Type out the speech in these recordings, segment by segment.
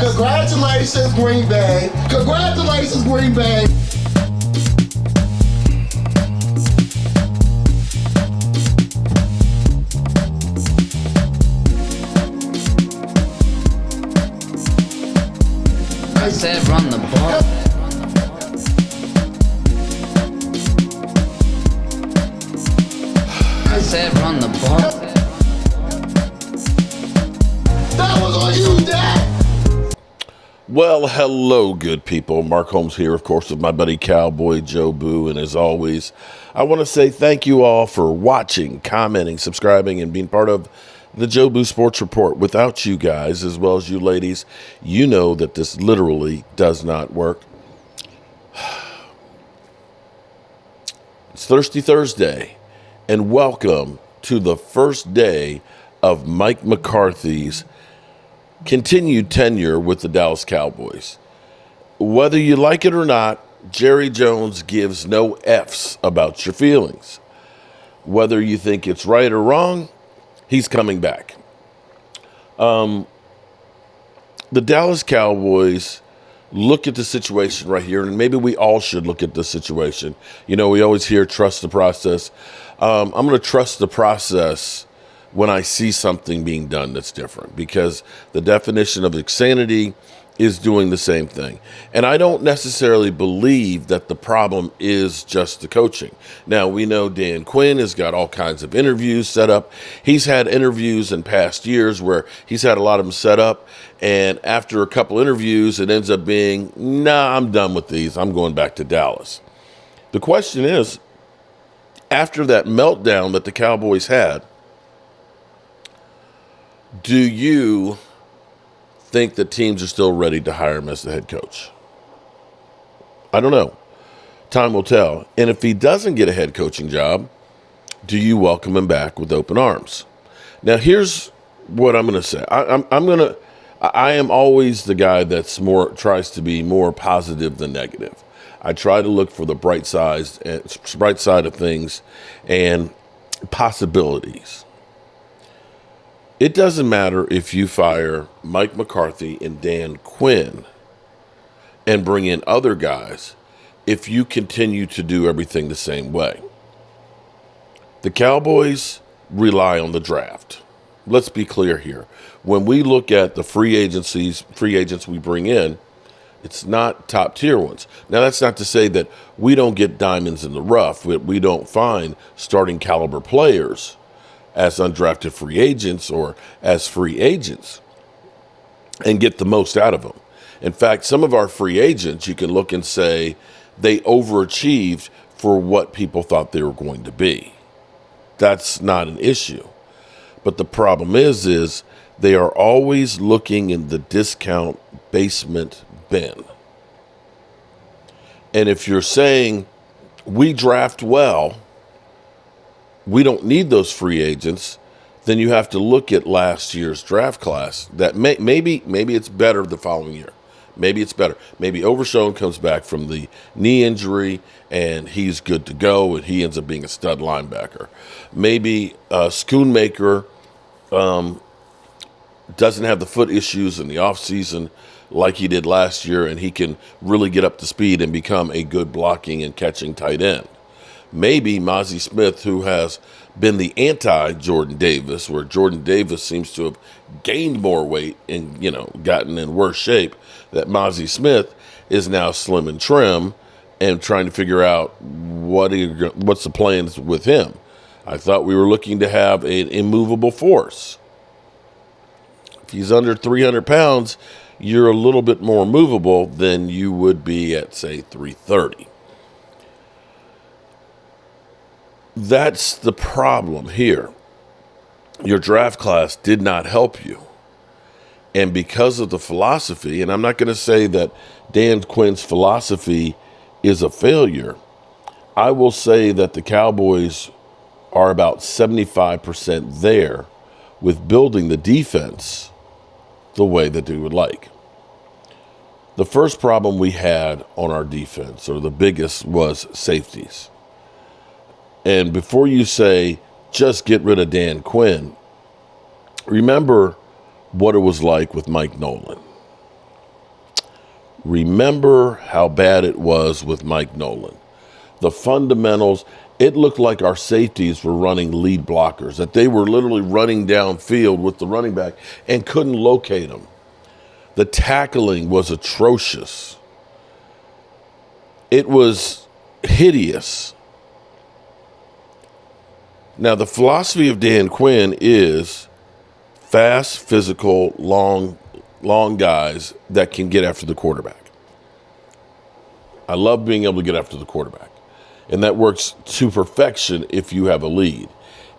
Congratulations, Green Bay. Congratulations, Green Bay. I said run the ball. I said run the ball. That was on you, Dad. Well, hello, good people. Mark Holmes here, of course, with my buddy Cowboy Joe Boo. And as always, I want to say thank you all for watching, commenting, subscribing, and being part of the Joe Boo Sports Report. Without you guys, as well as you ladies, you know that this literally does not work. It's Thirsty Thursday, and welcome to the first day of Mike McCarthy's continued tenure with the Dallas Cowboys. Whether you like it or not, Jerry Jones gives no F's about your feelings. Whether you think it's right or wrong, he's coming back. The Dallas Cowboys look at the situation right here, and maybe we all should look at the situation. You know, we always hear trust the process. I'm going to trust the process when I see something being done that's different, because the definition of insanity is doing the same thing. And I don't necessarily believe that the problem is just the coaching. Now, we know Dan Quinn has got all kinds of interviews set up. He's had interviews in past years where he's had a lot of them set up, and after a couple interviews, it ends up being, nah, I'm done with these. I'm going back to Dallas. The question is, after that meltdown that the Cowboys had, do you think that teams are still ready to hire him as the head coach? I don't know. Time will tell. And if he doesn't get a head coaching job, do you welcome him back with open arms? Now, here's what I'm going to say. I am always the guy that's tries to be more positive than negative. I try to look for the bright side of things and possibilities. It doesn't matter if you fire Mike McCarthy and Dan Quinn and bring in other guys if you continue to do everything the same way. The Cowboys rely on the draft. Let's be clear here. When we look at the free agents we bring in, it's not top tier ones. Now, that's not to say that we don't get diamonds in the rough. We don't find starting caliber players as undrafted free agents or as free agents and get the most out of them. In fact, some of our free agents, you can look and say they overachieved for what people thought they were going to be. That's not an issue. But the problem is they are always looking in the discount basement bin. And if you're saying we draft well, we don't need those free agents, then you have to look at last year's draft class. That maybe it's better the following year. Maybe it's better. Maybe Overshown comes back from the knee injury and he's good to go and he ends up being a stud linebacker. Maybe Schoonmaker doesn't have the foot issues in the offseason like he did last year, and he can really get up to speed and become a good blocking and catching tight end. Maybe Mozzie Smith, who has been the anti-Jordan Davis, where Jordan Davis seems to have gained more weight and, gotten in worse shape, that Mozzie Smith is now slim and trim and trying to figure out what's the plans with him. I thought we were looking to have an immovable force. If he's under 300 pounds, you're a little bit more movable than you would be at, say, 330. That's the problem here. Your draft class did not help you. And because of the philosophy, and I'm not going to say that Dan Quinn's philosophy is a failure, I will say that the Cowboys are about 75% there with building the defense the way that they would like. The first problem we had on our defense, or the biggest, was safeties. And before you say, just get rid of Dan Quinn, remember what it was like with Mike Nolan. Remember how bad it was with Mike Nolan. The fundamentals, it looked like our safeties were running lead blockers, that they were literally running downfield with the running back and couldn't locate them. The tackling was atrocious. It was hideous. Now, the philosophy of Dan Quinn is fast, physical, long guys that can get after the quarterback. I love being able to get after the quarterback. And that works to perfection if you have a lead.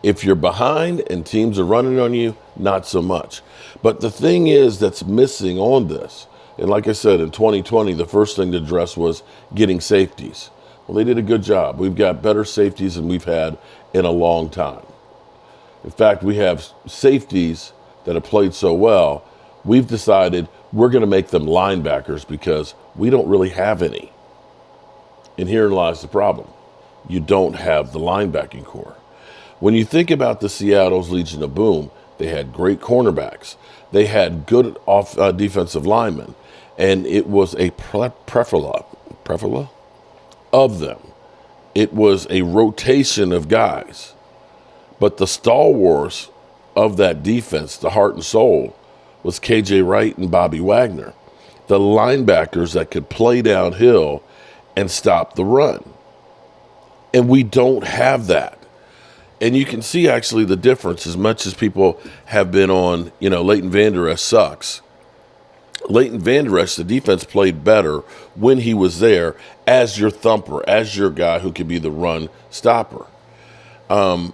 If you're behind and teams are running on you, not so much. But the thing is that's missing on this, and like I said, in 2020, the first thing to address was getting safeties. Well, they did a good job. We've got better safeties than we've had in a long time. In fact, we have safeties that have played so well, we've decided we're going to make them linebackers because we don't really have any. And herein lies the problem. You don't have the linebacking core. When you think about the Seattle's Legion of Boom, they had great cornerbacks. They had good defensive linemen. And it was a plethora of them. It was a rotation of guys. But the stalwarts of that defense, the heart and soul, was K.J. Wright and Bobby Wagner. The linebackers that could play downhill and stop the run. And we don't have that. And you can see actually the difference as much as people have been on, Leighton Vander Esch sucks. Leighton Vander Esch, the defense played better when he was there as your thumper, as your guy who could be the run stopper. But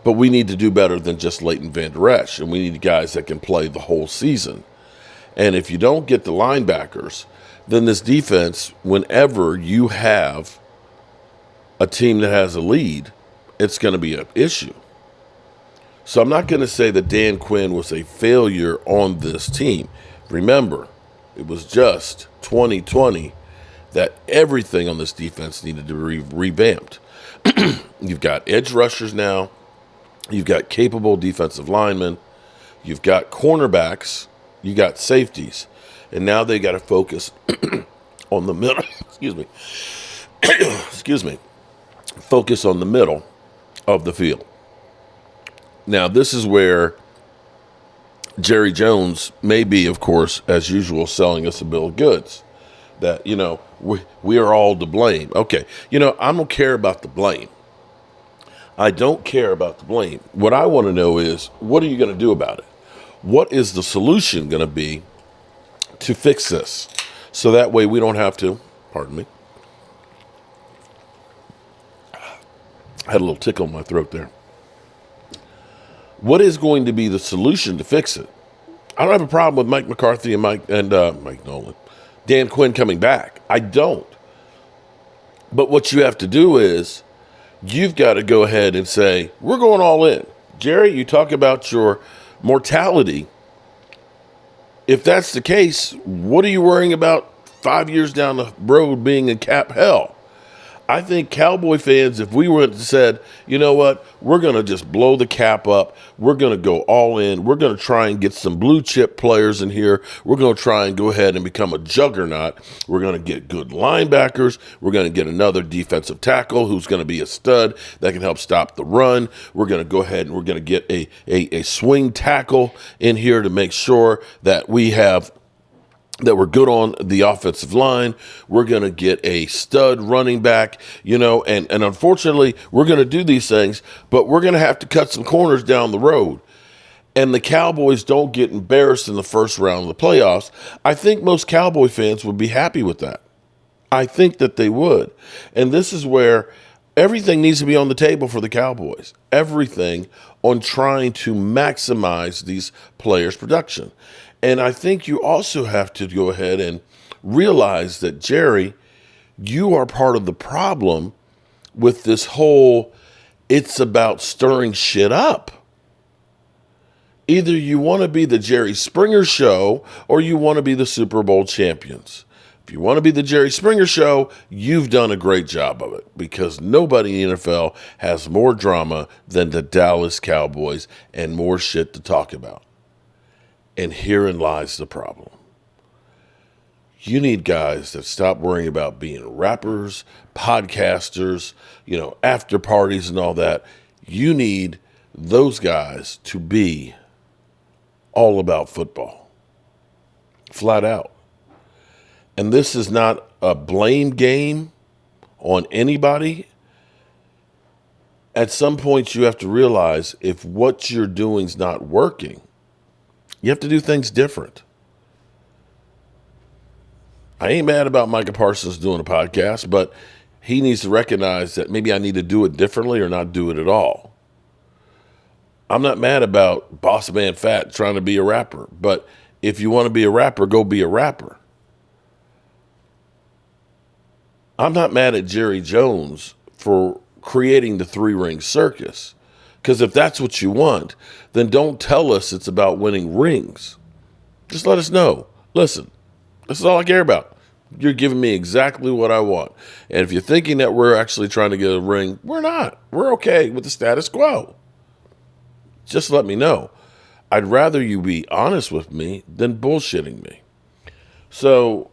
we need to do better than just Leighton Vander Esch, and we need guys that can play the whole season. And if you don't get the linebackers, then this defense, whenever you have a team that has a lead, it's going to be an issue. So I'm not going to say that Dan Quinn was a failure on this team. Remember, it was just 2020 that everything on this defense needed to be revamped. You've got edge rushers now. You've got capable defensive linemen. You've got cornerbacks. You got safeties. And now they got to focus on the middle. Excuse me. Focus on the middle of the field. Now, this is where Jerry Jones may be, of course, as usual, selling us a bill of goods. That, we are all to blame. Okay, I don't care about the blame. I don't care about the blame. What I want to know is, what are you going to do about it? What is the solution going to be to fix this? So that way we don't have to, pardon me. I had a little tickle in my throat there. What is going to be the solution to fix it? I don't have a problem with Mike McCarthy and Mike Nolan, Dan Quinn coming back. I don't. But what you have to do is you've got to go ahead and say, we're going all in. Jerry, you talk about your mortality. If that's the case, what are you worrying about 5 years down the road being in cap hell? I think Cowboy fans, if we went and said, you know what, we're going to just blow the cap up. We're going to go all in. We're going to try and get some blue chip players in here. We're going to try and go ahead and become a juggernaut. We're going to get good linebackers. We're going to get another defensive tackle who's going to be a stud that can help stop the run. We're going to go ahead and we're going to get a swing tackle in here to make sure that that we're good on the offensive line. We're going to get a stud running back, and unfortunately, we're going to do these things, but we're going to have to cut some corners down the road. And the Cowboys don't get embarrassed in the first round of the playoffs. I think most Cowboy fans would be happy with that. I think that they would. And this is where everything needs to be on the table for the Cowboys. Everything on trying to maximize these players' production. And I think you also have to go ahead and realize that, Jerry, you are part of the problem with this whole, it's about stirring shit up. Either you want to be the Jerry Springer Show or you want to be the Super Bowl champions. If you want to be the Jerry Springer Show, you've done a great job of it because nobody in the NFL has more drama than the Dallas Cowboys and more shit to talk about. And herein lies the problem. You need guys that stop worrying about being rappers, podcasters, after parties and all that. You need those guys to be all about football, flat out. And this is not a blame game on anybody. At some point, you have to realize if what you're doing is not working, you have to do things different. I ain't mad about Micah Parsons doing a podcast, but he needs to recognize that maybe I need to do it differently or not do it at all. I'm not mad about Boss Man Fat trying to be a rapper, but if you want to be a rapper, go be a rapper. I'm not mad at Jerry Jones for creating the three-ring circus, because if that's what you want, then don't tell us it's about winning rings. Just let us know. Listen, this is all I care about. You're giving me exactly what I want. And if you're thinking that we're actually trying to get a ring, we're not. We're okay with the status quo. Just let me know. I'd rather you be honest with me than bullshitting me. So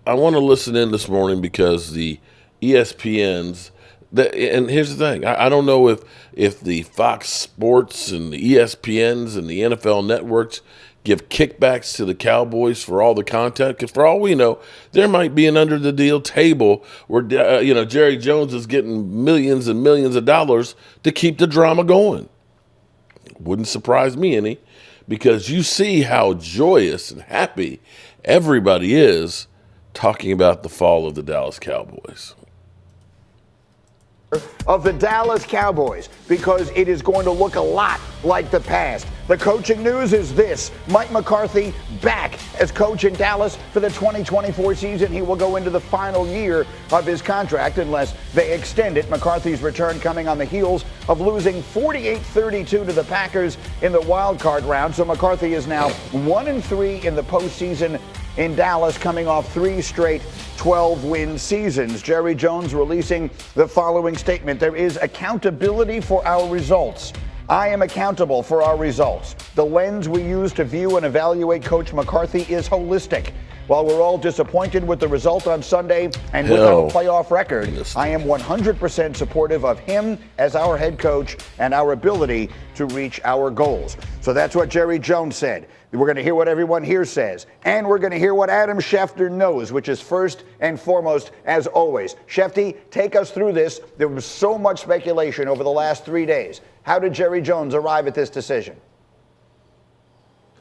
I want to listen in this morning because the ESPNs, and here's the thing. I don't know if the Fox Sports and the ESPNs and the NFL networks give kickbacks to the Cowboys for all the content. Because for all we know, there might be an under the deal table where Jerry Jones is getting millions and millions of dollars to keep the drama going. Wouldn't surprise me any, because you see how joyous and happy everybody is talking about the fall of the Dallas Cowboys. Of the Dallas Cowboys, because it is going to look a lot like the past. The coaching news is this: Mike McCarthy back as coach in Dallas for the 2024 season. He will go into the final year of his contract unless they extend it. McCarthy's return coming on the heels of losing 48-32 to the Packers in the wild card round. So McCarthy is now 1-3 in the postseason in Dallas, coming off 3 straight 12-win seasons. Jerry Jones releasing the following statement: there is accountability for our results. I am accountable for our results. The lens we use to view and evaluate Coach McCarthy is holistic. While we're all disappointed with the result on Sunday and with our playoff record, I am 100% supportive of him as our head coach and our ability to reach our goals. So that's what Jerry Jones said. We're going to hear what everyone here says, and we're going to hear what Adam Schefter knows, which is first and foremost, as always. Shefty, take us through this. There was so much speculation over the last 3 days. How did Jerry Jones arrive at this decision?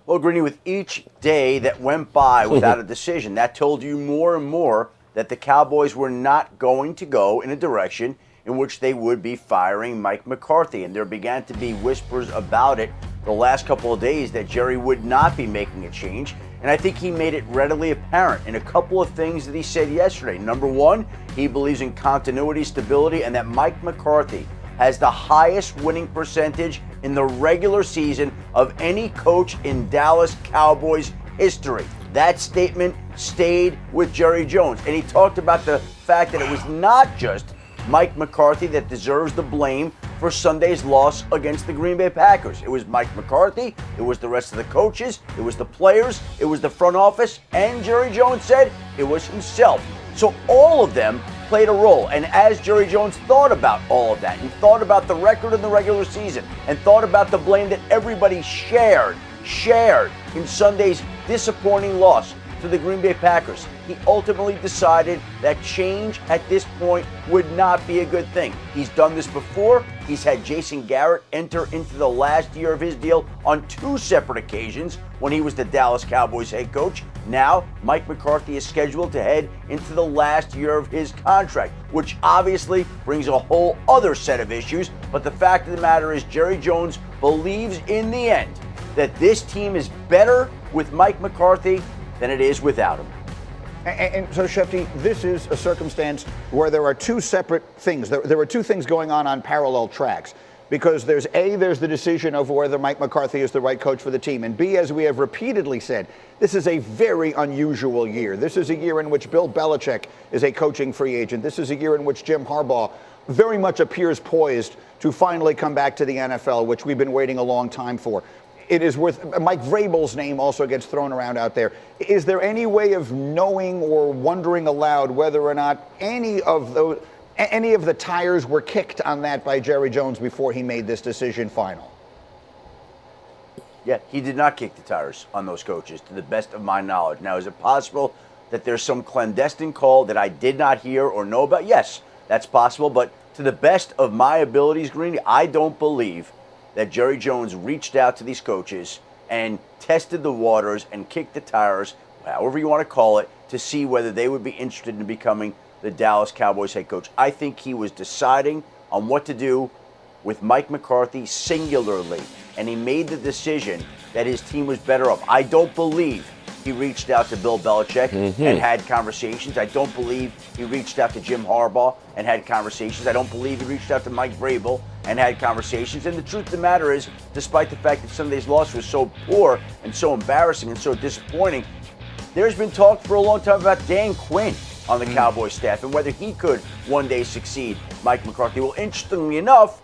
Well, Greeny, with each day that went by without a decision, that told you more and more that the Cowboys were not going to go in a direction in which they would be firing Mike McCarthy. And there began to be whispers about it the last couple of days that Jerry would not be making a change. And I think he made it readily apparent in a couple of things that he said yesterday. Number one, he believes in continuity, stability, and that Mike McCarthy has the highest winning percentage in the regular season of any coach in Dallas Cowboys history. That statement stayed with Jerry Jones. And he talked about the fact that it was not just Mike McCarthy that deserves the blame for Sunday's loss against the Green Bay Packers. It was Mike McCarthy, it was the rest of the coaches, it was the players, it was the front office, and Jerry Jones said it was himself. So all of them played a role. And as Jerry Jones thought about all of that, and thought about the record in the regular season, and thought about the blame that everybody shared in Sunday's disappointing loss to the Green Bay Packers, he ultimately decided that change at this point would not be a good thing. He's done this before. He's had Jason Garrett enter into the last year of his deal on 2 separate occasions when he was the Dallas Cowboys head coach. Now, Mike McCarthy is scheduled to head into the last year of his contract, which obviously brings a whole other set of issues. But the fact of the matter is, Jerry Jones believes in the end that this team is better with Mike McCarthy than it is without him. And so, Shefty, this is a circumstance where there are 2 separate things. There are 2 things going on parallel tracks. Because there's the decision of whether Mike McCarthy is the right coach for the team. And B, as we have repeatedly said, this is a very unusual year. This is a year in which Bill Belichick is a coaching free agent. This is a year in which Jim Harbaugh very much appears poised to finally come back to the NFL, which we've been waiting a long time for. it is worth. Mike Vrabel's name also gets thrown around out there. Is there any way of knowing or wondering aloud whether or not any of the tires were kicked on that by Jerry Jones before he made this decision final? Yeah, he did not kick the tires on those coaches, to the best of my knowledge. Now, is it possible that there's some clandestine call that I did not hear or know about? Yes, that's possible. But to the best of my abilities, Greeny, I don't believe that Jerry Jones reached out to these coaches and tested the waters and kicked the tires, however you want to call it, to see whether they would be interested in becoming the Dallas Cowboys head coach. I think he was deciding on what to do with Mike McCarthy singularly, and he made the decision that his team was better off. I don't believe he reached out to Bill Belichick and had conversations. I don't believe he reached out to Jim Harbaugh and had conversations. I don't believe he reached out to Mike Vrabel and had conversations. And the truth of the matter is, despite the fact that Sunday's loss was so poor and so embarrassing and so disappointing, there's been talk for a long time about Dan Quinn on the Cowboys staff and whether he could one day succeed Mike McCarthy. Well, interestingly enough,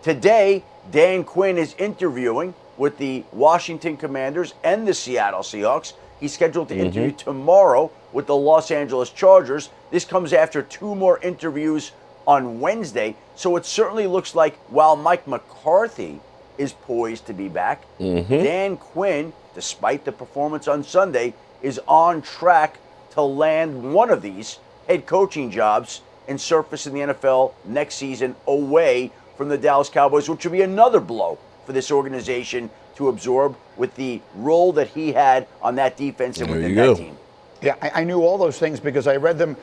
today Dan Quinn is interviewing with the Washington Commanders and the Seattle Seahawks. He's scheduled to interview tomorrow with the Los Angeles Chargers. This comes after 2 more interviews on Wednesday. So it certainly looks like while Mike McCarthy is poised to be back, Dan Quinn, despite the performance on Sunday, is on track to land one of these head coaching jobs and surface in the NFL next season away from the Dallas Cowboys, which would be another blow for this organization to absorb with the role that he had on that defense and within that team. Yeah, I knew all those things because I read them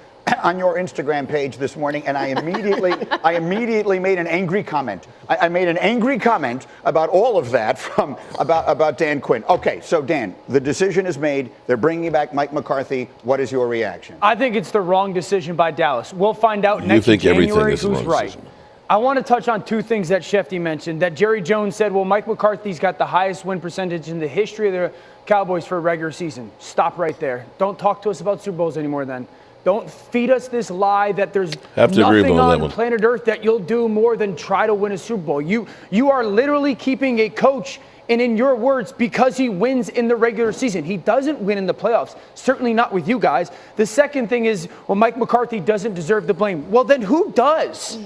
on your Instagram page this morning, and I immediately made an angry comment. I made an angry comment about all of that about Dan Quinn. Okay, so Dan, the decision is made. They're bringing back Mike McCarthy. What is your reaction? I think it's the wrong decision by Dallas. We'll find out next January who's right. I want to touch on 2 things that Shefty mentioned. That Jerry Jones said, well, Mike McCarthy's got the highest win percentage in the history of the Cowboys for a regular season. Stop right there. Don't talk to us about Super Bowls anymore then. Don't feed us this lie that there's nothing on planet Earth that you'll do more than try to win a Super Bowl. You are literally keeping a coach, and in your words, because he wins in the regular season. He doesn't win in the playoffs, certainly not with you guys. The second thing is, well, Mike McCarthy doesn't deserve the blame. Well, then who does?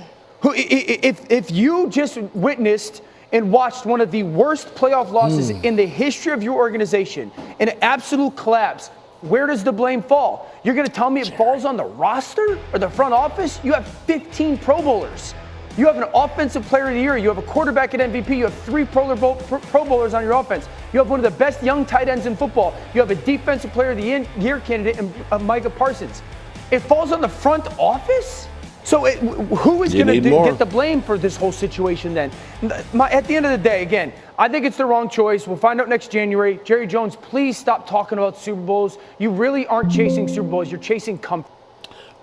If you just witnessed and watched one of the worst playoff losses in the history of your organization, an absolute collapse, where does the blame fall? You're going to tell me it falls on the roster or the front office? You have 15 Pro Bowlers. You have an offensive player of the year. You have a quarterback at MVP. You have 3 Pro Bowlers on your offense. You have one of the best young tight ends in football. You have a defensive player of the year candidate in Micah Parsons. It falls on the front office? So who is going to get the blame for this whole situation then? At the end of the day, again, I think it's the wrong choice. We'll find out next January. Jerry Jones, please stop talking about Super Bowls. You really aren't chasing Super Bowls. You're chasing comfort.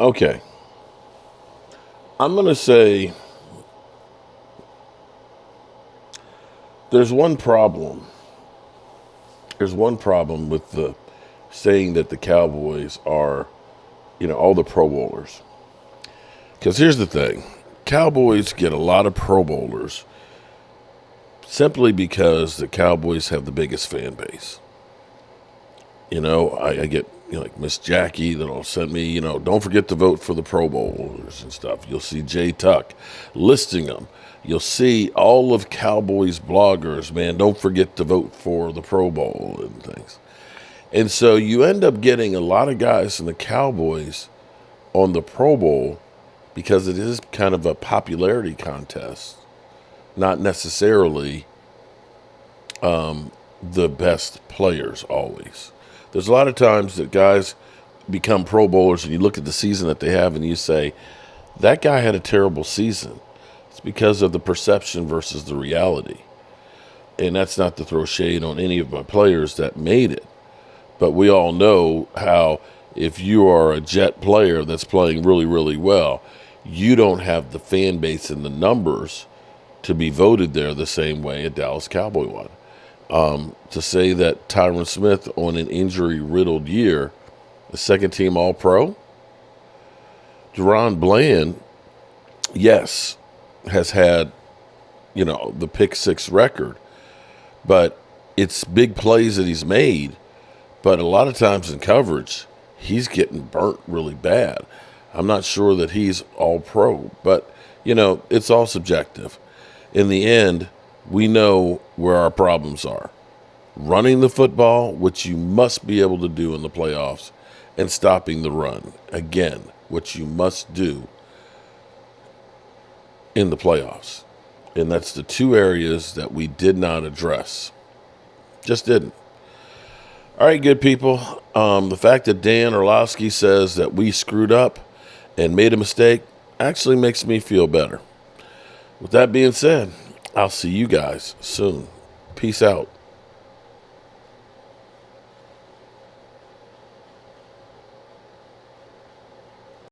Okay. I'm going to say there's one problem. There's one problem with the saying that the Cowboys are, all the Pro Bowlers. Because here's the thing. Cowboys get a lot of Pro Bowlers simply because the Cowboys have the biggest fan base. I get, like Miss Jackie that'll send me, don't forget to vote for the Pro Bowlers and stuff. You'll see Jay Tuck listing them. You'll see all of Cowboys bloggers, man, don't forget to vote for the Pro Bowl and things. And so you end up getting a lot of guys in the Cowboys on the Pro Bowl because it is kind of a popularity contest, not necessarily the best players always. There's a lot of times that guys become Pro Bowlers and you look at the season that they have and you say, that guy had a terrible season. It's because of the perception versus the reality. And that's not to throw shade on any of my players that made it. But we all know how if you are a Jet player that's playing really, really well, you don't have the fan base and the numbers to be voted there the same way a Dallas Cowboy won. To say that Tyron Smith on an injury-riddled year, the second-team All-Pro, Deron Bland, yes, has had, the pick-6 record, but it's big plays that he's made, but a lot of times in coverage, he's getting burnt really bad. I'm not sure that he's all pro, but, it's all subjective. In the end, we know where our problems are. Running the football, which you must be able to do in the playoffs, and stopping the run, again, which you must do in the playoffs. And that's the two areas that we did not address. Just didn't. All right, good people. The fact that Dan Orlovsky says that we screwed up and made a mistake actually makes me feel better. With that being said, I'll see you guys soon. Peace out.